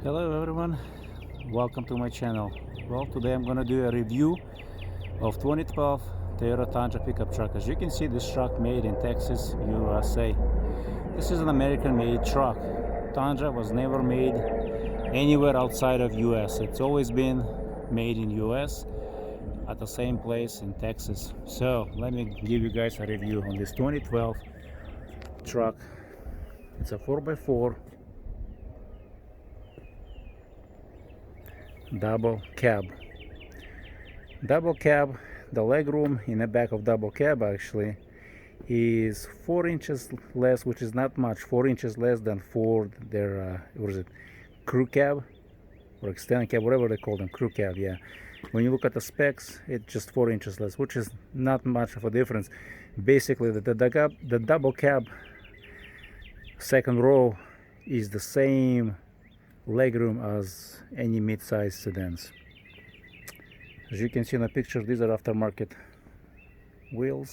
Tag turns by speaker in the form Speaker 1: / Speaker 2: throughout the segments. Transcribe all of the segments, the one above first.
Speaker 1: Hello everyone, welcome to my channel. Well, today I'm gonna do a review of 2012 Toyota Tundra pickup truck. As you can see, this truck made in Texas, USA. This is an American made truck. Tundra was never made anywhere outside of US. It's always been made in US at the same place in Texas. So let me give you guys a review on this 2012 truck. It's a 4x4 double cab. The leg room in the back of double cab actually is 4 inches less, which is not much, 4 inches less than Ford their what is it, crew cab or extended cab, whatever they call them, crew cab. Yeah, when you look at the specs, it's just 4 inches less, which is not much of a difference. Basically the double cab second row is the same legroom as any mid-size sedans. As you can see in the picture, these are aftermarket wheel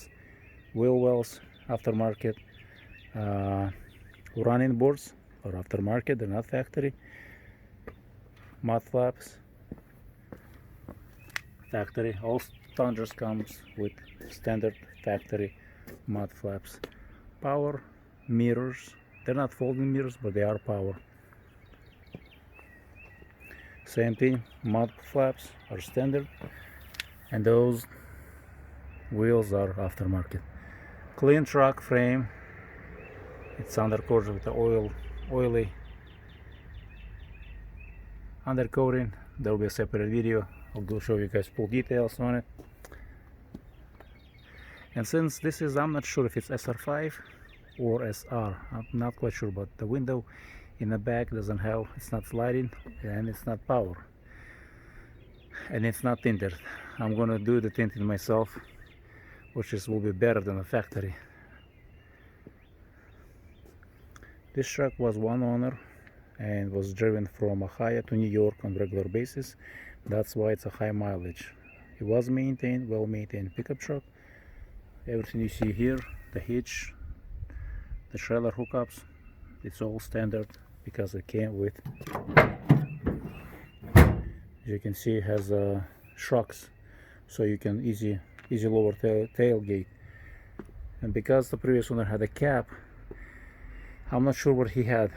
Speaker 1: wells, aftermarket running boards are aftermarket, they're not factory. Mud flaps, factory. All Tundras comes with standard factory mud flaps. Power mirrors, they're not folding mirrors, but they are power. Same thing, mud flaps are standard, and those wheels are aftermarket. Clean truck frame, it's undercoated with the oily undercoating. There will be a separate video. I'll show you guys full details on it. And since this is, I'm not sure if it's SR5 or SR, I'm not quite sure, but the window in the back doesn't have, it's not sliding, and it's not power, and it's not tinted. I'm gonna do the tinting myself, which will be better than the factory. This truck was one owner and was driven from Ohio to New York on regular basis. That's why it's a high mileage. It was maintained, well maintained pickup truck. Everything you see here, the hitch, the trailer hookups, it's all standard because it came with, as you can see, it has shocks, so you can easy lower tailgate. And because the previous owner had a cap, I'm not sure what he had.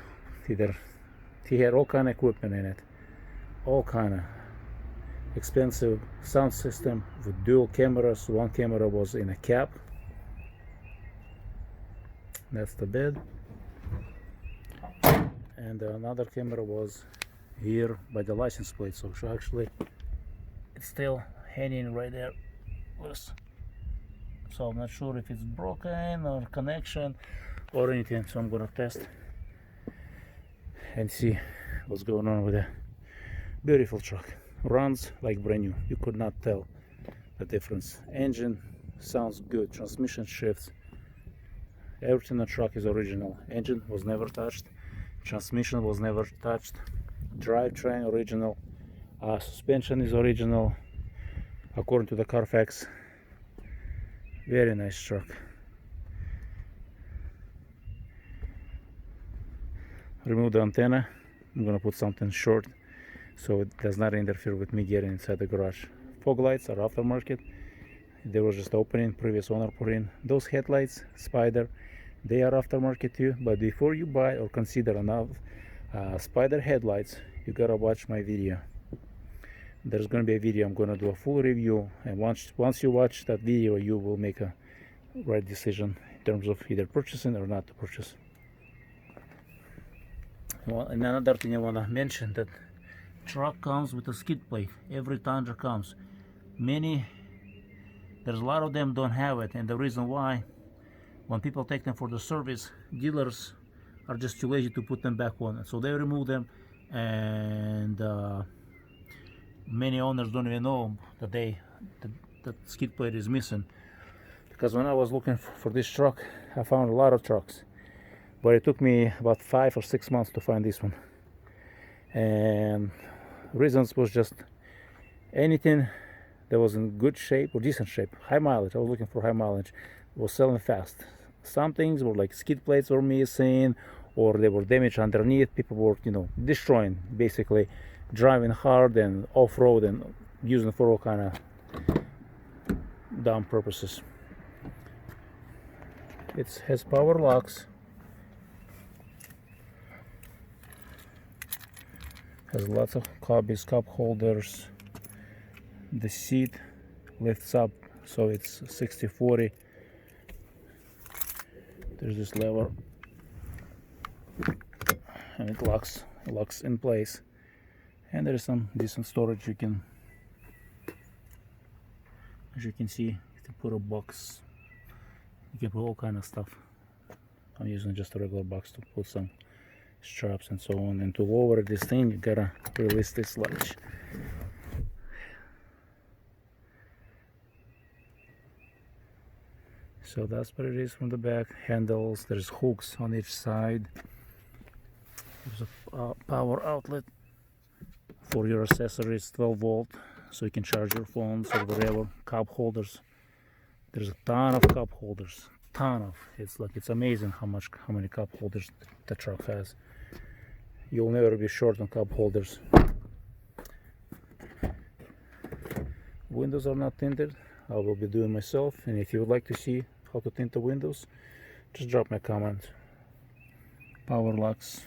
Speaker 1: Either he had all kind of equipment in it, all kind of expensive sound system with dual cameras. One camera was in a cap. That's the bed. And another camera was here by the license plate, so actually it's still hanging right there. So I'm not sure if it's broken or connection or anything, so I'm gonna test and see what's going on with the beautiful truck. Runs like brand new, you could not tell the difference. Engine sounds good, transmission shifts, everything in the truck is original. Engine was never touched, transmission was never touched, drivetrain original, suspension is original according to the Carfax. Very nice truck. Remove the antenna. I'm gonna put something short so it does not interfere with me getting inside the garage. Fog lights are aftermarket. They were just opening, previous owner put in. Those headlights, Spider, they are aftermarket too. But before you buy or consider enough Spider headlights, you gotta watch my video. There's gonna be a video, I'm gonna do a full review, and once you watch that video, you will make a right decision in terms of either purchasing or not to purchase. Well, and another thing I want to mention, that truck comes with a skid plate. Every Tundra comes. There's a lot of them don't have it, and the reason why, when people take them for the service, dealers are just too lazy to put them back on, so they remove them, and many owners don't even know that that skid plate is missing. Because when I was looking for this truck, I found a lot of trucks, but it took me about 5 or 6 months to find this one. And reasons was just anything that was in good shape or decent shape, high mileage. I was looking for high mileage, was selling fast. Some things were like skid plates were missing, or they were damaged underneath. People were, you know, destroying, basically driving hard and off-road and using for all kind of dumb purposes. It has power locks, has lots of cubbies, cup holders. The seat lifts up so it's 60/40. There's this lever and it locks in place, and there is some decent storage. You can, as you can see, you can put a box, you can put all kind of stuff. I'm using just a regular box to put some straps and so on, and to lower this thing you gotta release this latch. So that's what it is from the back. Handles, there's hooks on each side. There's a power outlet for your accessories, 12 volt, so you can charge your phones or whatever. Cup holders, there's a ton of cup holders, it's amazing how many cup holders the truck has. You'll never be short on cup holders. Windows are not tinted. I will be doing myself, and if you would like to see how to tint the windows, just drop me a comment. Power locks,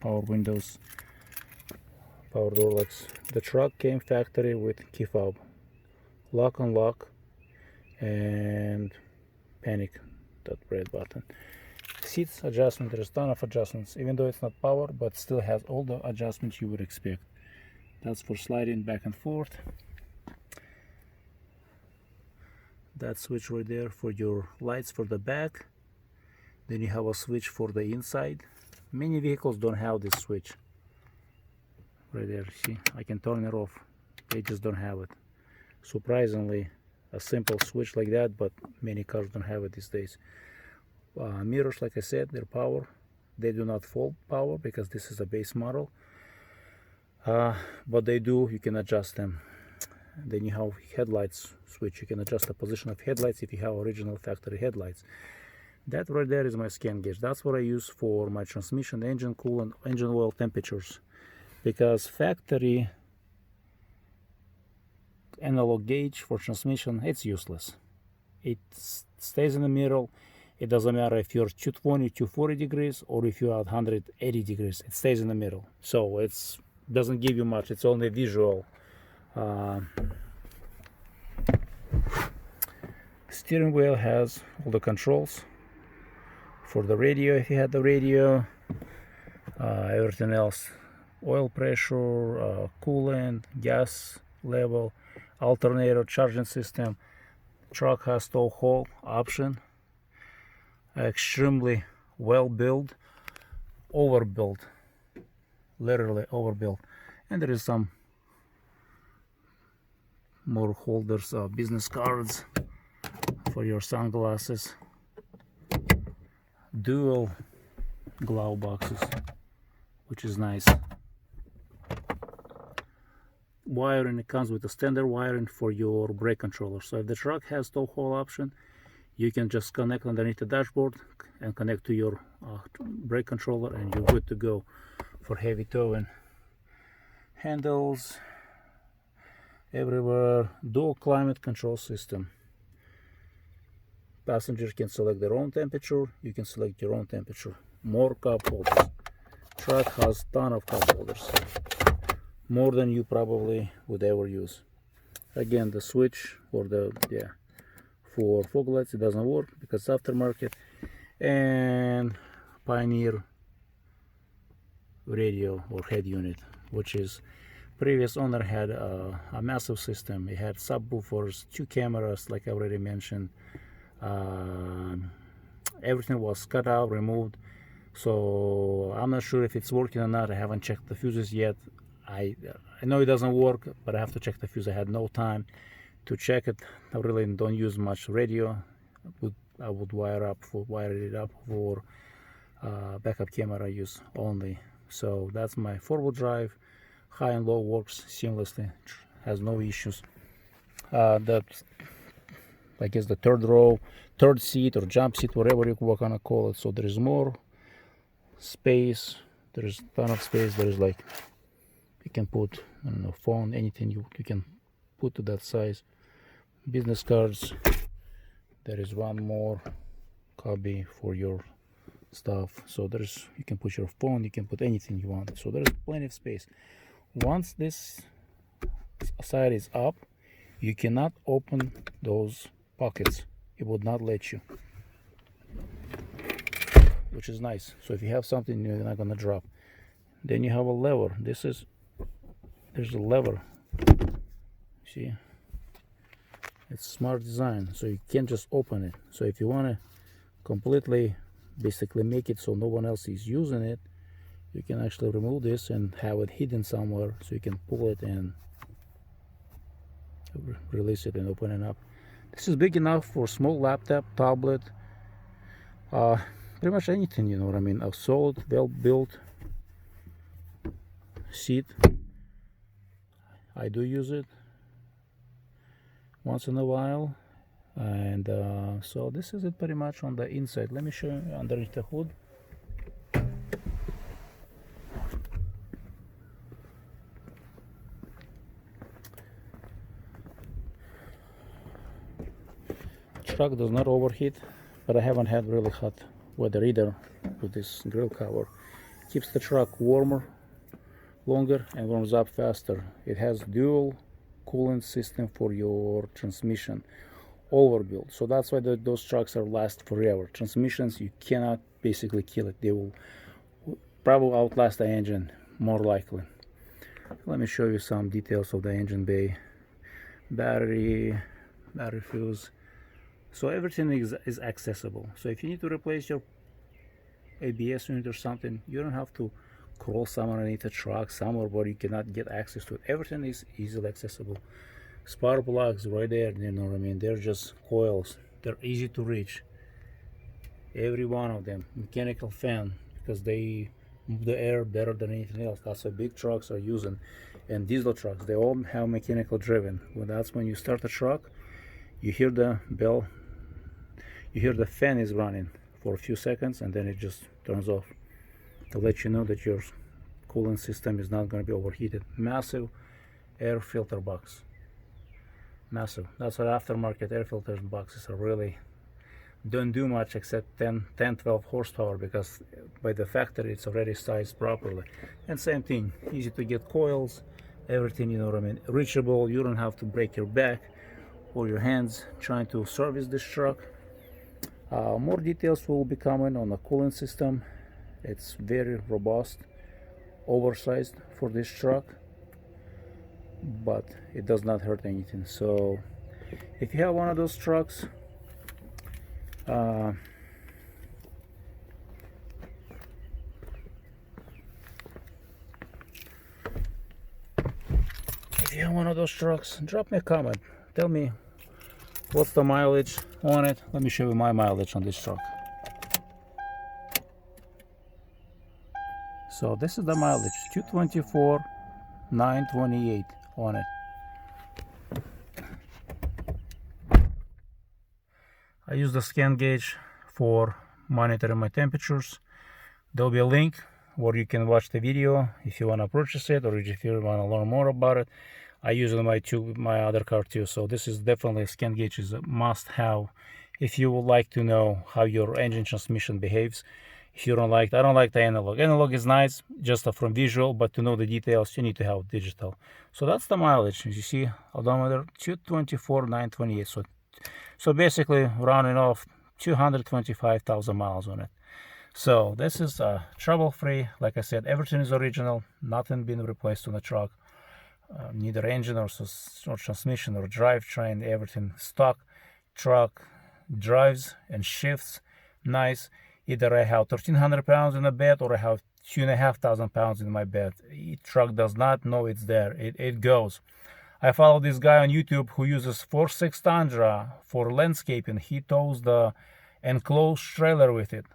Speaker 1: power windows, power door locks. The truck came factory with key fob, lock unlock, and panic, that red button. Seats adjustment, there's a ton of adjustments, even though it's not power, but still has all the adjustments you would expect. That's for sliding back and forth. That switch right there for your lights for the back. Then you have a switch for the inside. Many vehicles don't have this switch right there. See, I can turn it off. They just don't have it. Surprisingly, a simple switch like that, but many cars don't have it these days. Mirrors, like I said, they're power. They do not fold power because this is a base model, but they do, you can adjust them. Then you have headlights switch. You can adjust the position of headlights if you have original factory headlights. That right there is my scan gauge. That's what I use for my transmission, engine coolant, engine oil temperatures, because factory analog gauge for transmission, it's useless. It stays in the middle. It doesn't matter if you're 220, 240 degrees or if you're at 180 degrees. It stays in the middle. So it doesn't give you much. It's only visual. Steering wheel has all the controls for the radio if you had the radio. Everything else, oil pressure, coolant, gas level, alternator, charging system. Truck has tow haul option. Extremely well built, overbuilt, literally overbuilt. And there is some more holders, business cards for your sunglasses, dual glove boxes, which is nice. Wiring, it comes with a standard wiring for your brake controller. So if the truck has tow haul option, you can just connect underneath the dashboard and connect to your brake controller, and you're good to go for heavy towing. Handles everywhere. Dual climate control system. Passengers can select their own temperature. You can select your own temperature. More cup holders. Truck has a ton of cup holders, more than you probably would ever use. Again, the switch for for fog lights, it doesn't work because it's aftermarket. And Pioneer radio or head unit, which is previous owner had a massive system. It had subwoofers, 2 cameras, like I already mentioned. Everything was cut out, removed. So I'm not sure if it's working or not. I haven't checked the fuses yet. I know it doesn't work, but I have to check the fuse. I had no time to check it. I really don't use much radio. I would wire it up for backup camera use only. So that's my 4-wheel drive. High and low works seamlessly, has no issues. That's, I guess, the third row, third seat or jump seat, whatever you want to call it. So there is more space. There's a ton of space. There's like, you can put, I don't know, phone, anything you can put to that size. Business cards. There is one more cubby for your stuff. So there's, you can put your phone, you can put anything you want. So there's plenty of space. Once this side is up, you cannot open those pockets. It would not let you, which is nice. So if you have something you're not gonna drop. Then you have a lever. There's a lever. See, it's smart design, so you can't just open it. So if you want to completely basically make it so no one else is using it, you can actually remove this and have it hidden somewhere, so you can pull it and release it and open it up. This is big enough for small laptop, tablet, pretty much anything, you know what I mean. A solid, well built seat. I do use it once in a while, and so this is it pretty much on the inside. Let me show you underneath the hood. Truck does not overheat, but I haven't had really hot weather either with this grill cover. Keeps the truck warmer longer and warms up faster. It has dual coolant system for your transmission, overbuilt, so that's why those trucks are last forever. Transmissions, you cannot basically kill it. They will probably outlast the engine, more likely. Let me show you some details of the engine bay. Battery fuse. So everything is accessible. So if you need to replace your ABS unit or something, you don't have to crawl somewhere underneath a truck, somewhere where you cannot get access to it. Everything is easily accessible. Spark plugs right there, you know what I mean. They're just coils. They're easy to reach. Every one of them. Mechanical fan, because they move the air better than anything else. That's what big trucks are using. And diesel trucks, they all have mechanical driven. Well, that's when you start a truck, you hear the bell, you hear the fan is running for a few seconds, and then it just turns off to let you know that your coolant system is not going to be overheated. Massive air filter box. Massive. That's what aftermarket air filter boxes are really don't do much except 10-12 horsepower, because by the factory it's already sized properly. And same thing, easy to get coils, everything, you know what I mean, reachable. You don't have to break your back or your hands trying to service this truck. More details will be coming on the coolant system. It's very robust, oversized for this truck, but it does not hurt anything. So if you have one of those trucks, drop me a comment. Tell me what's the mileage on it. Let me show you my mileage on this truck. So this is the mileage, 224,928 on it. I use the scan gauge for monitoring my temperatures. There'll be a link where you can watch the video if you want to purchase it, or if you want to learn more about it. I use it in my other car too. So this is definitely a scan gauge is a must-have if you would like to know how your engine transmission behaves. If you don't like, I don't like the analog. Analog is nice just from visual, but to know the details, you need to have digital. So that's the mileage. As you see, odometer 224,928. So basically, rounding off 225,000 miles on it. So this is trouble-free. Like I said, everything is original. Nothing been replaced on the truck. Neither engine or transmission or drivetrain. Everything stock. Truck drives and shifts nice. Either I have 1,300 pounds in the bed, or I have 2,500 pounds in my bed. Each truck does not know it's there. It goes. I follow this guy on YouTube who uses 4.6 Tundra for landscaping. He tows the enclosed trailer with it.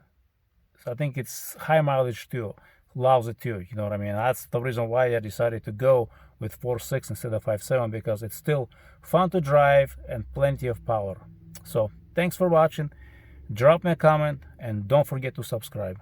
Speaker 1: So I think it's high mileage too. Loves it too. You know what I mean? That's the reason why I decided to go with 4.6 instead of 5.7, because it's still fun to drive and plenty of power. So thanks for watching. Drop me a comment and don't forget to subscribe.